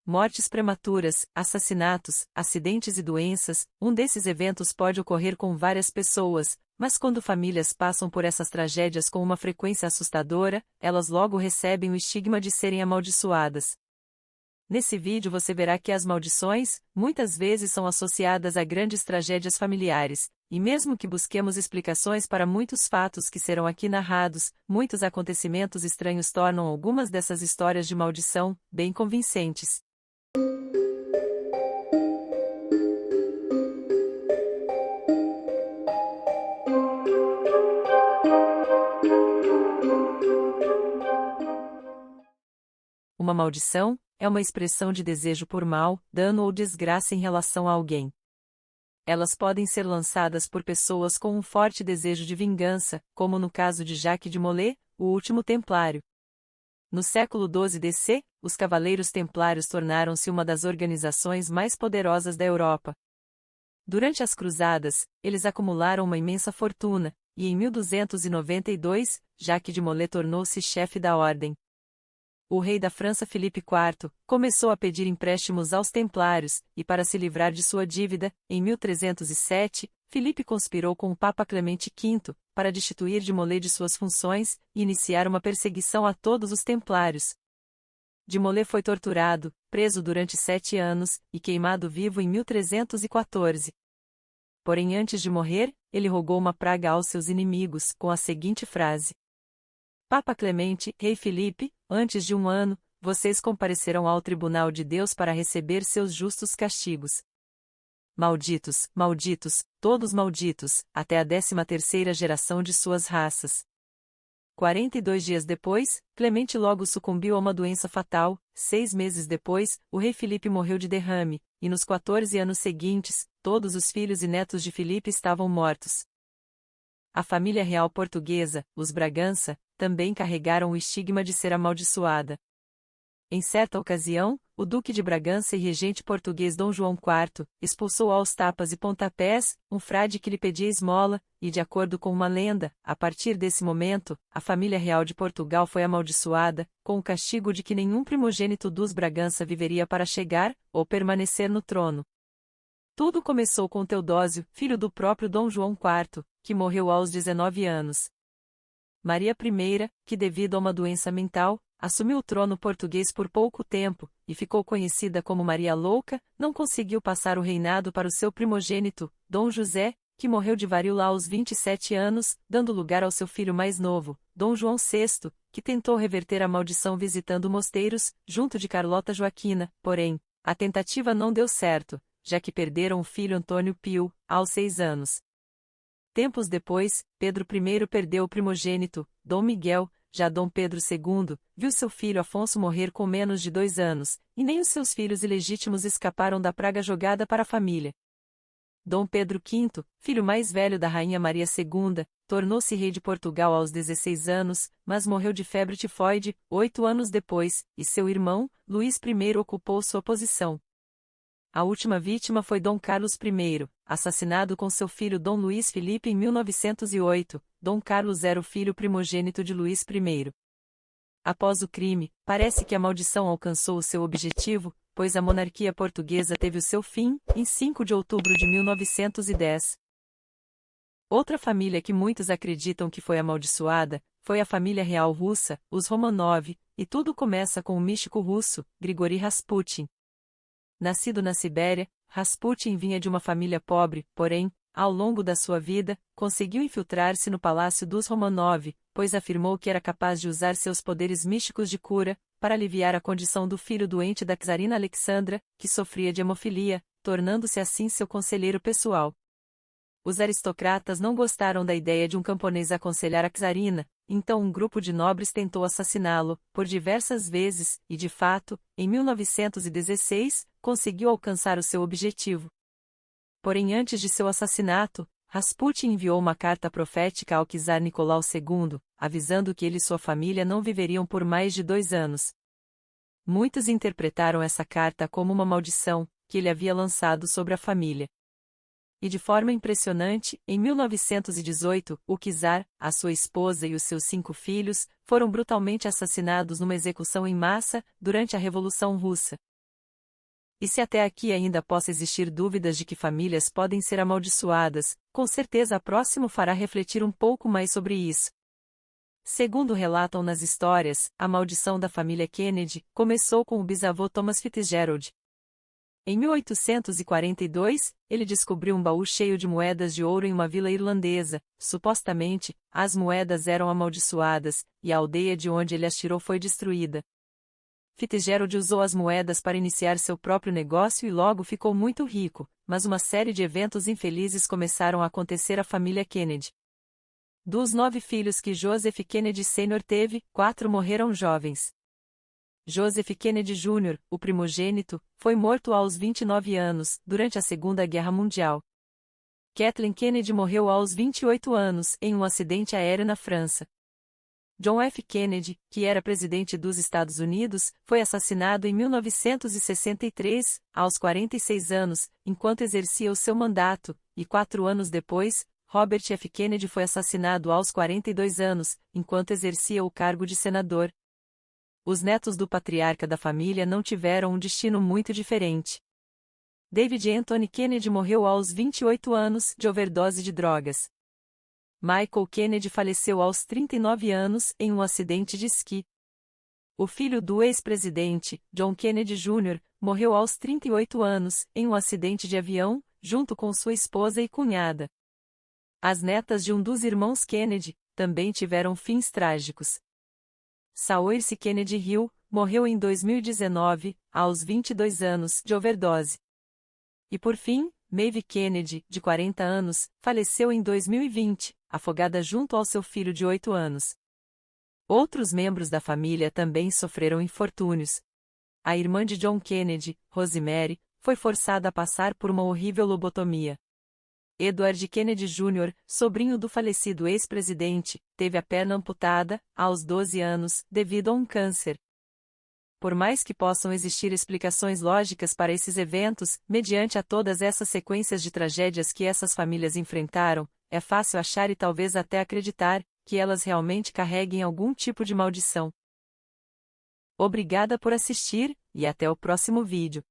mortes prematuras, assassinatos, acidentes e doenças. Um desses eventos pode ocorrer com várias pessoas, mas quando famílias passam por essas tragédias com uma frequência assustadora, elas logo recebem o estigma de serem amaldiçoadas. Nesse vídeo você verá que as maldições, muitas vezes são associadas a grandes tragédias familiares, e mesmo que busquemos explicações para muitos fatos que serão aqui narrados, muitos acontecimentos estranhos tornam algumas dessas histórias de maldição bem convincentes. Uma maldição é uma expressão de desejo por mal, dano ou desgraça em relação a alguém. Elas podem ser lançadas por pessoas com um forte desejo de vingança, como no caso de Jacques de Molay, o último templário. No século XII d.C., os Cavaleiros Templários tornaram-se uma das organizações mais poderosas da Europa. Durante as Cruzadas, eles acumularam uma imensa fortuna, e em 1292, Jacques de Molay tornou-se chefe da ordem. O rei da França Filipe IV começou a pedir empréstimos aos templários, e para se livrar de sua dívida, em 1307, Filipe conspirou com o Papa Clemente V, para destituir de Molay de suas funções, e iniciar uma perseguição a todos os templários. De Molay foi torturado, preso durante 7 anos, e queimado vivo em 1314. Porém antes de morrer, ele rogou uma praga aos seus inimigos, com a seguinte frase: Papa Clemente, Rei Filipe, antes de 1 ano, vocês comparecerão ao tribunal de Deus para receber seus justos castigos. Malditos, malditos, todos malditos, até a 13ª geração de suas raças. 42 dias depois, Clemente logo sucumbiu a uma doença fatal. 6 meses depois, o rei Filipe morreu de derrame, e nos 14 anos seguintes, todos os filhos e netos de Filipe estavam mortos. A família real portuguesa, os Bragança, também carregaram o estigma de ser amaldiçoada. Em certa ocasião, o duque de Bragança e regente português Dom João IV expulsou aos tapas e pontapés um frade que lhe pedia esmola, e de acordo com uma lenda, a partir desse momento, a família real de Portugal foi amaldiçoada, com o castigo de que nenhum primogênito dos Bragança viveria para chegar ou permanecer no trono. Tudo começou com Teodósio, filho do próprio Dom João IV, que morreu aos 19 anos. Maria I, que devido a uma doença mental, assumiu o trono português por pouco tempo, e ficou conhecida como Maria Louca, não conseguiu passar o reinado para o seu primogênito, Dom José, que morreu de varíola aos 27 anos, dando lugar ao seu filho mais novo, Dom João VI, que tentou reverter a maldição visitando mosteiros, junto de Carlota Joaquina, porém, a tentativa não deu certo, já que perderam o filho Antônio Pio, aos 6 anos. Tempos depois, Pedro I perdeu o primogênito, Dom Miguel. Já Dom Pedro II, viu seu filho Afonso morrer com menos de 2 anos, e nem os seus filhos ilegítimos escaparam da praga jogada para a família. Dom Pedro V, filho mais velho da Rainha Maria II, tornou-se rei de Portugal aos 16 anos, mas morreu de febre tifoide, 8 anos depois, e seu irmão, Luís I ocupou sua posição. A última vítima foi Dom Carlos I, assassinado com seu filho Dom Luís Filipe em 1908, Dom Carlos era o filho primogênito de Luís I. Após o crime, parece que a maldição alcançou o seu objetivo, pois a monarquia portuguesa teve o seu fim, em 5 de outubro de 1910. Outra família que muitos acreditam que foi amaldiçoada, foi a família real russa, os Romanov, e tudo começa com o místico russo, Grigori Rasputin. Nascido na Sibéria, Rasputin vinha de uma família pobre, porém, ao longo da sua vida, conseguiu infiltrar-se no palácio dos Romanov, pois afirmou que era capaz de usar seus poderes místicos de cura, para aliviar a condição do filho doente da czarina Alexandra, que sofria de hemofilia, tornando-se assim seu conselheiro pessoal. Os aristocratas não gostaram da ideia de um camponês aconselhar a czarina, então um grupo de nobres tentou assassiná-lo, por diversas vezes, e de fato, em 1916, conseguiu alcançar o seu objetivo. Porém antes de seu assassinato, Rasputin enviou uma carta profética ao czar Nicolau II, avisando que ele e sua família não viveriam por mais de 2 anos. Muitos interpretaram essa carta como uma maldição, que ele havia lançado sobre a família. E de forma impressionante, em 1918, o czar, a sua esposa e os seus 5 filhos, foram brutalmente assassinados numa execução em massa, durante a Revolução Russa. E se até aqui ainda possa existir dúvidas de que famílias podem ser amaldiçoadas, com certeza a próximo fará refletir um pouco mais sobre isso. Segundo relatam nas histórias, a maldição da família Kennedy começou com o bisavô Thomas Fitzgerald. Em 1842, ele descobriu um baú cheio de moedas de ouro em uma vila irlandesa. Supostamente, as moedas eram amaldiçoadas, e a aldeia de onde ele as tirou foi destruída. Fitzgerald usou as moedas para iniciar seu próprio negócio e logo ficou muito rico, mas uma série de eventos infelizes começaram a acontecer à família Kennedy. Dos 9 filhos que Joseph Kennedy Sr. teve, 4 morreram jovens. Joseph Kennedy Jr., o primogênito, foi morto aos 29 anos, durante a Segunda Guerra Mundial. Kathleen Kennedy morreu aos 28 anos, em um acidente aéreo na França. John F. Kennedy, que era presidente dos Estados Unidos, foi assassinado em 1963, aos 46 anos, enquanto exercia o seu mandato, e 4 anos depois, Robert F. Kennedy foi assassinado aos 42 anos, enquanto exercia o cargo de senador. Os netos do patriarca da família não tiveram um destino muito diferente. David Anthony Kennedy morreu aos 28 anos, de overdose de drogas. Michael Kennedy faleceu aos 39 anos, em um acidente de esqui. O filho do ex-presidente, John Kennedy Jr., morreu aos 38 anos, em um acidente de avião, junto com sua esposa e cunhada. As netas de um dos irmãos Kennedy também tiveram fins trágicos. Saoirse Kennedy Hill morreu em 2019, aos 22 anos, de overdose. E por fim, Maeve Kennedy, de 40 anos, faleceu em 2020, afogada junto ao seu filho de 8 anos. Outros membros da família também sofreram infortúnios. A irmã de John Kennedy, Rosemary, foi forçada a passar por uma horrível lobotomia. Edward Kennedy Jr., sobrinho do falecido ex-presidente, teve a perna amputada, aos 12 anos, devido a um câncer. Por mais que possam existir explicações lógicas para esses eventos, mediante a todas essas sequências de tragédias que essas famílias enfrentaram, é fácil achar e talvez até acreditar que elas realmente carreguem algum tipo de maldição. Obrigada por assistir, e até o próximo vídeo.